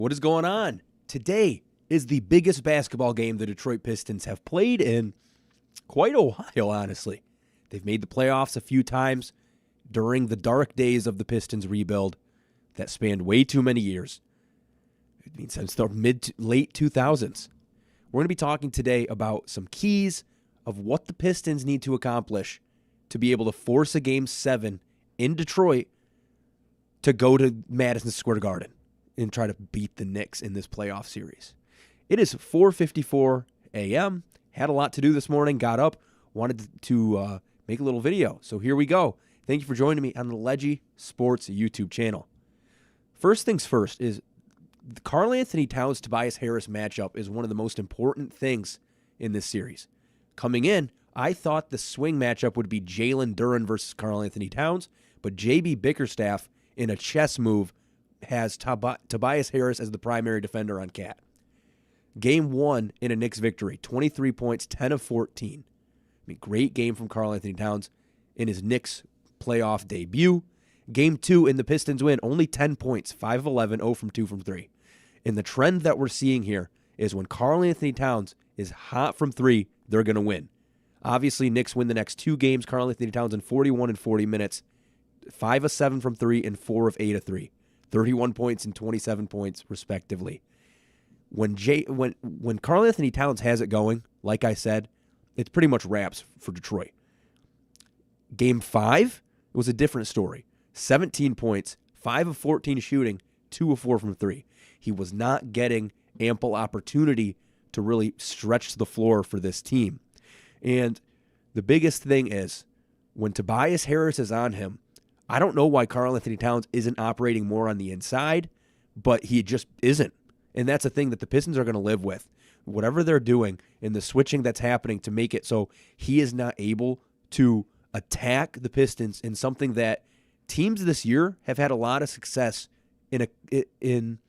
What is going on? Today is the biggest basketball game the Detroit Pistons have played in quite a while, honestly. They've made the playoffs a few times during the dark days of the Pistons rebuild that spanned way too many years. I mean, since the late 2000s. We're going to be talking today about some keys of what the Pistons need to accomplish to be able to force a Game 7 in Detroit to go to Madison Square Garden and try to beat the Knicks in this playoff series. It is 4:54 a.m. Had a lot to do this morning. Got up, wanted to make a little video. So here we go. Thank you for joining me on the Ledgie Sports YouTube channel. First things first is the Karl-Anthony Towns-Tobias Harris matchup is one of the most important things in this series. Coming in, I thought the swing matchup would be Jalen Duren versus Karl-Anthony Towns, but J.B. Bickerstaff, in a chess move, has Tobias Harris as the primary defender on Cat. Game 1 in a Knicks victory, 23 points, 10 of 14. I mean, great game from Karl-Anthony Towns in his Knicks playoff debut. Game 2 in the Pistons win, only 10 points, 5 of 11, 0 from 2 from 3. And the trend that we're seeing here is when Karl-Anthony Towns is hot from 3, they're going to win. Obviously, Knicks win the next 2 games. Karl-Anthony Towns in 41 and 40 minutes, 5 of 7 from 3 and 4 of 8 of 3. 31 points and 27 points, respectively. When Karl-Anthony Towns has it going, like I said, it's pretty much wraps for Detroit. Game 5 was a different story. 17 points, 5 of 14 shooting, 2 of 4 from 3. He was not getting ample opportunity to really stretch the floor for this team. And the biggest thing is, when Tobias Harris is on him, I don't know why Karl-Anthony Towns isn't operating more on the inside, but he just isn't. And that's a thing that the Pistons are going to live with. Whatever they're doing and the switching that's happening to make it so he is not able to attack the Pistons in something that teams this year have had a lot of success in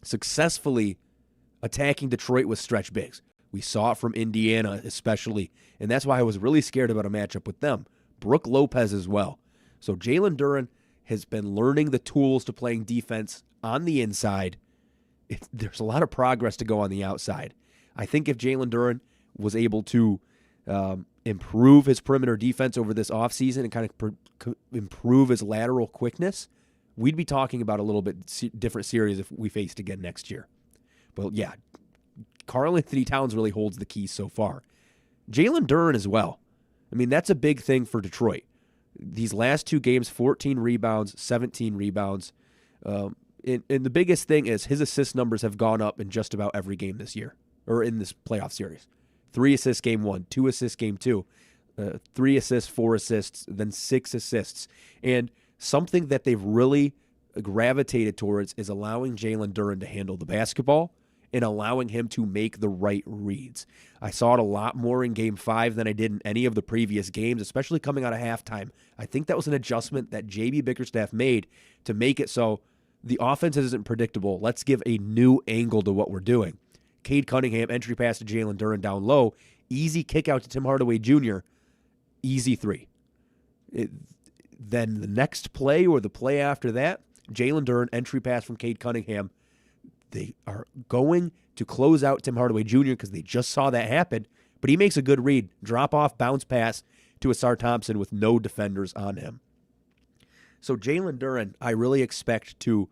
successfully attacking Detroit with stretch bigs. We saw it from Indiana especially, and that's why I was really scared about a matchup with them. Brook Lopez as well. So Jalen Duren has been learning the tools to playing defense on the inside. There's a lot of progress to go on the outside. I think if Jalen Duren was able to improve his perimeter defense over this offseason and kind of improve his lateral quickness, we'd be talking about a little bit different series if we faced again next year. But yeah, Karl-Anthony Towns really holds the keys so far. Jalen Duren as well. I mean, that's a big thing for Detroit. These last 2 games, 14 rebounds, 17 rebounds. And the biggest thing is his assist numbers have gone up in just about every game this year, or in this playoff series. 3 assists game 1, 2 assists game 2, 3 assists, 4 assists, then 6 assists. And something that they've really gravitated towards is allowing Jalen Duren to handle the basketball and allowing him to make the right reads. I saw it a lot more in Game 5 than I did in any of the previous games, especially coming out of halftime. I think that was an adjustment that J.B. Bickerstaff made to make it so the offense isn't predictable. Let's give a new angle to what we're doing. Cade Cunningham, entry pass to Jalen Duren down low, easy kick out to Tim Hardaway Jr., easy 3. Then the next play or the play after that, Jalen Duren, entry pass from Cade Cunningham. They are going to close out Tim Hardaway Jr. because they just saw that happen, but he makes a good read. Drop off, bounce pass to Asar Thompson with no defenders on him. So Jalen Duren, I really expect to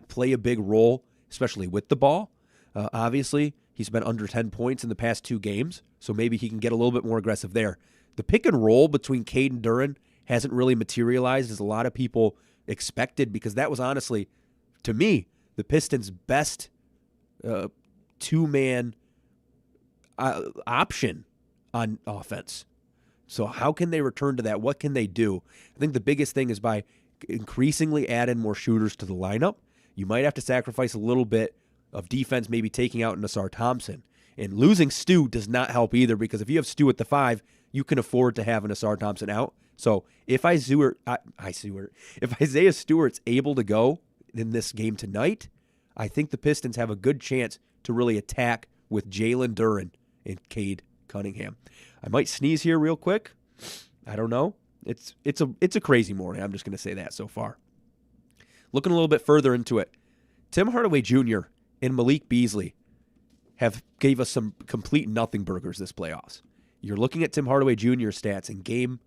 play a big role, especially with the ball. Obviously, he's been under 10 points in the past 2 games, so maybe he can get a little bit more aggressive there. The pick and roll between Cade and Duren hasn't really materialized as a lot of people expected, because that was honestly, to me, the Pistons' best 2-man option on offense. So how can they return to that? What can they do? I think the biggest thing is by increasingly adding more shooters to the lineup. You might have to sacrifice a little bit of defense, maybe taking out Asar Thompson. And losing Stu does not help either, because if you have Stu at the 5, you can afford to have an Asar Thompson out. So if if Isaiah Stewart's able to go in this game tonight, I think the Pistons have a good chance to really attack with Jalen Duren and Cade Cunningham. I might sneeze here real quick. I don't know. It's a crazy morning. I'm just going to say that so far. Looking a little bit further into it, Tim Hardaway Jr. and Malik Beasley have gave us some complete nothing burgers this playoffs. You're looking at Tim Hardaway Jr.'s stats in game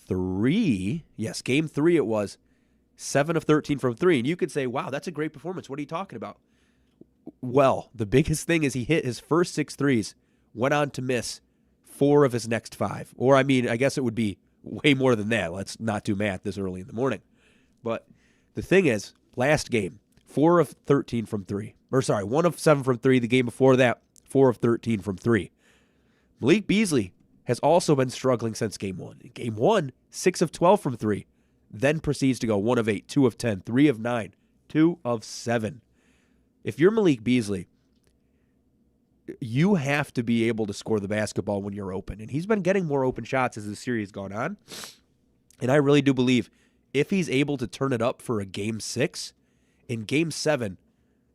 3. Yes, game 3 it was 7 of 13 from 3. And you could say, wow, that's a great performance. What are you talking about? Well, the biggest thing is he hit his first 6 threes, went on to miss 4 of his next 5. Or, I mean, I guess it would be way more than that. Let's not do math this early in the morning. But the thing is, last game, 4 of 13 from 3. Or, sorry, 1 of 7 from 3. The game before that, 4 of 13 from 3. Malik Beasley has also been struggling since game 1. In game 1, 6 of 12 from 3. Then proceeds to go 1 of 8, 2 of 10, 3 of 9, 2 of 7. If you're Malik Beasley, you have to be able to score the basketball when you're open. And he's been getting more open shots as the series has gone on. And I really do believe if he's able to turn it up for a game 6, in game 7,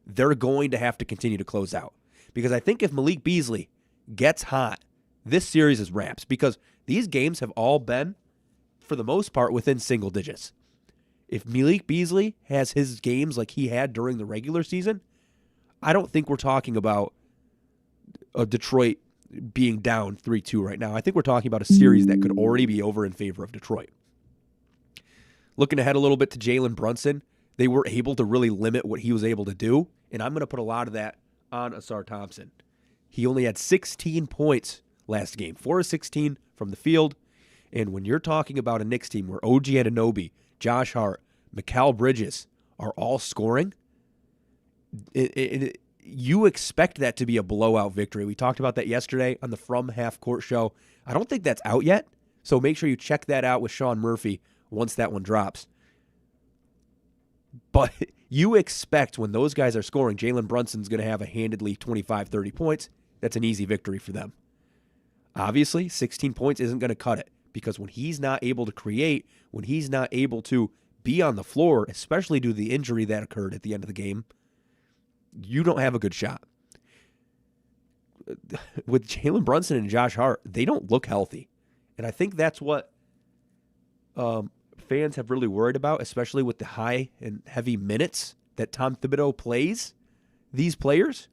they're going to have to continue to close out. Because I think if Malik Beasley gets hot, this series is wraps. Because these games have all been, for the most part, within single digits. If Malik Beasley has his games like he had during the regular season, I don't think we're talking about Detroit being down 3-2 right now. I think we're talking about a series that could already be over in favor of Detroit. Looking ahead a little bit to Jalen Brunson, they were able to really limit what he was able to do, and I'm going to put a lot of that on Asar Thompson. He only had 16 points last game, 4 of 16 from the field, and when you're talking about a Knicks team where OG Anunoby, Josh Hart, Mikal Bridges are all scoring, you expect that to be a blowout victory. We talked about that yesterday on the From Half Court show. I don't think that's out yet, so make sure you check that out with Sean Murphy once that one drops. But you expect when those guys are scoring, Jalen Brunson's going to have a handedly 25, 30 points. That's an easy victory for them. Obviously, 16 points isn't going to cut it because when he's not able to create, when he's not able to be on the floor, especially due to the injury that occurred at the end of the game, you don't have a good shot. With Jalen Brunson and Josh Hart, they don't look healthy. And I think that's what fans have really worried about, especially with the high and heavy minutes that Tom Thibodeau plays these players.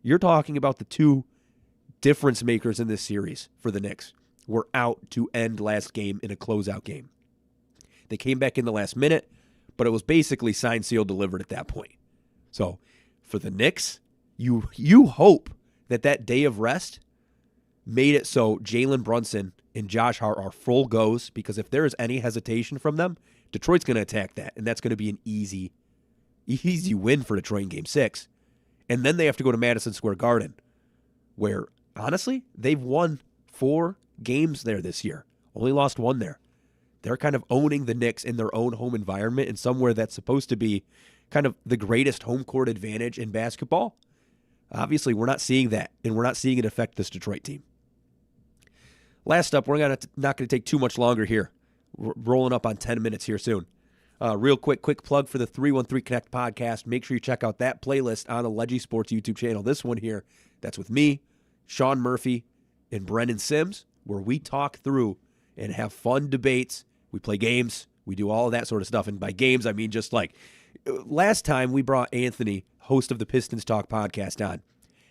You're talking about the two difference makers in this series for the Knicks were out to end last game in a closeout game. They came back in the last minute, but it was basically signed, sealed, delivered at that point. So for the Knicks, you hope that day of rest made it so Jalen Brunson and Josh Hart are full goes, because if there is any hesitation from them, Detroit's going to attack that, and that's going to be an easy win for Detroit in Game 6. And then they have to go to Madison Square Garden, where, honestly, they've won 4 games there this year. Only lost 1 there. They're kind of owning the Knicks in their own home environment and somewhere that's supposed to be kind of the greatest home court advantage in basketball. Obviously, we're not seeing that, and we're not seeing it affect this Detroit team. Last up, we're not going to take too much longer here. We're rolling up on 10 minutes here soon. Real quick plug for the 313 Connect podcast. Make sure you check out that playlist on the Ledgie Sports YouTube channel. This one here, that's with me, Sean Murphy, and Brendan Sims, where we talk through and have fun debates. We play games. We do all of that sort of stuff. And by games, I mean just like last time we brought Anthony, host of the Pistons Talk podcast, on.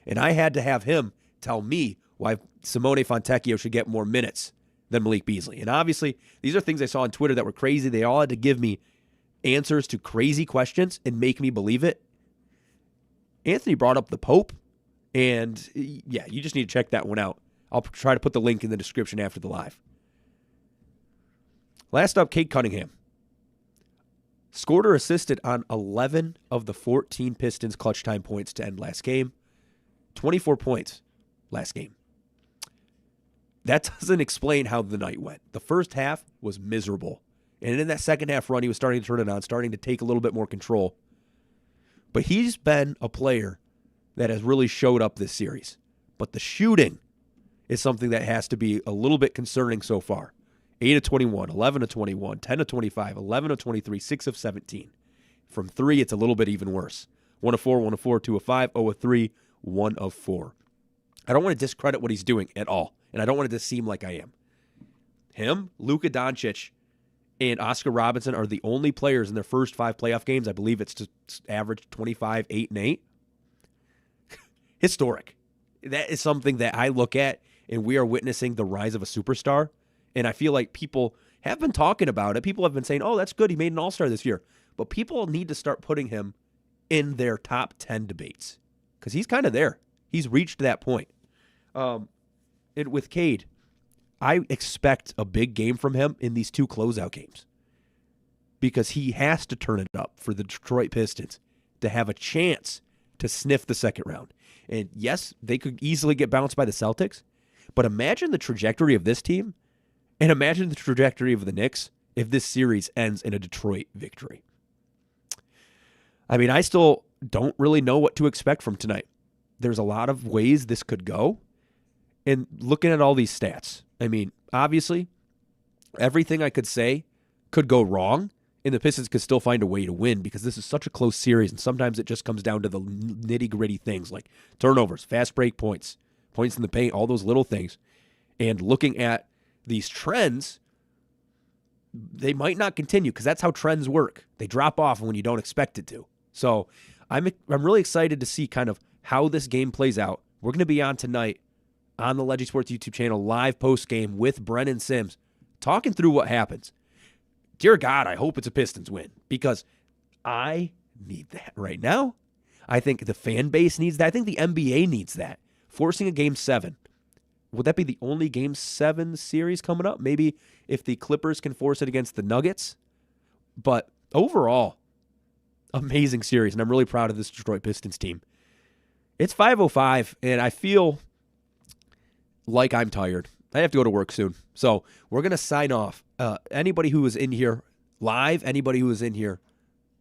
And I had to have him tell me why Simone Fontecchio should get more minutes than Malik Beasley. And obviously, these are things I saw on Twitter that were crazy. They all had to give me answers to crazy questions and make me believe it. Anthony brought up the Pope, and yeah, you just need to check that one out. I'll try to put the link in the description after the live. Last up, Kate Cunningham. Scored or assisted on 11 of the 14 Pistons clutch time points to end last game. 24 points last game. That doesn't explain how the night went. The first half was miserable. And in that second half run, he was starting to turn it on, starting to take a little bit more control. But he's been a player that has really showed up this series. But the shooting is something that has to be a little bit concerning so far. 8 of 21, 11 of 21, 10 of 25, 11 of 23, 6 of 17. From 3, it's a little bit even worse. 1 of 4, 1 of 4, 2 of 5, 0 of 3, 1 of 4. I don't want to discredit what he's doing at all, and I don't want it to seem like I am. Him, Luka Doncic, and Oscar Robinson are the only players in their first 5 playoff games. I believe it's just averaged 25, 8, and 8. Historic. That is something that I look at, and we are witnessing the rise of a superstar. And I feel like people have been talking about it. People have been saying, oh, that's good. He made an all-star this year. But people need to start putting him in their top 10 debates because he's kind of there. He's reached that point. And with Cade, I expect a big game from him in these 2 closeout games because he has to turn it up for the Detroit Pistons to have a chance to sniff the second round. And yes, they could easily get bounced by the Celtics, but imagine the trajectory of this team and imagine the trajectory of the Knicks if this series ends in a Detroit victory. I mean, I still don't really know what to expect from tonight. There's a lot of ways this could go. And looking at all these stats, I mean, obviously, everything I could say could go wrong, and the Pistons could still find a way to win because this is such a close series, and sometimes it just comes down to the nitty-gritty things like turnovers, fast break points, points in the paint, all those little things. And looking at these trends, they might not continue because that's how trends work. They drop off when you don't expect it to. So I'm really excited to see kind of how this game plays out. We're going to be on tonight on the Ledgie Sports YouTube channel, live post-game with Brennan Sims, talking through what happens. Dear God, I hope it's a Pistons win because I need that right now. I think the fan base needs that. I think the NBA needs that. Forcing a Game 7. Would that be the only Game 7 series coming up? Maybe if the Clippers can force it against the Nuggets. But overall, amazing series, and I'm really proud of this Detroit Pistons team. It's 5:05, and I feel like I'm tired. I have to go to work soon. So we're going to sign off. Anybody who is in here live, anybody who is in here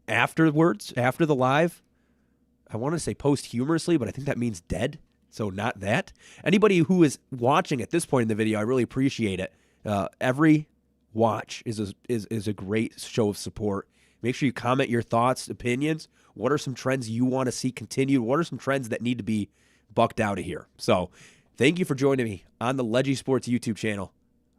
afterwards, after the live, I want to say posthumously, but I think that means dead. So not that. Anybody who is watching at this point in the video, I really appreciate it. Every watch is a great show of support. Make sure you comment your thoughts, opinions. What are some trends you want to see continued? What are some trends that need to be bucked out of here? So thank you for joining me on the Ledgie Sports YouTube channel.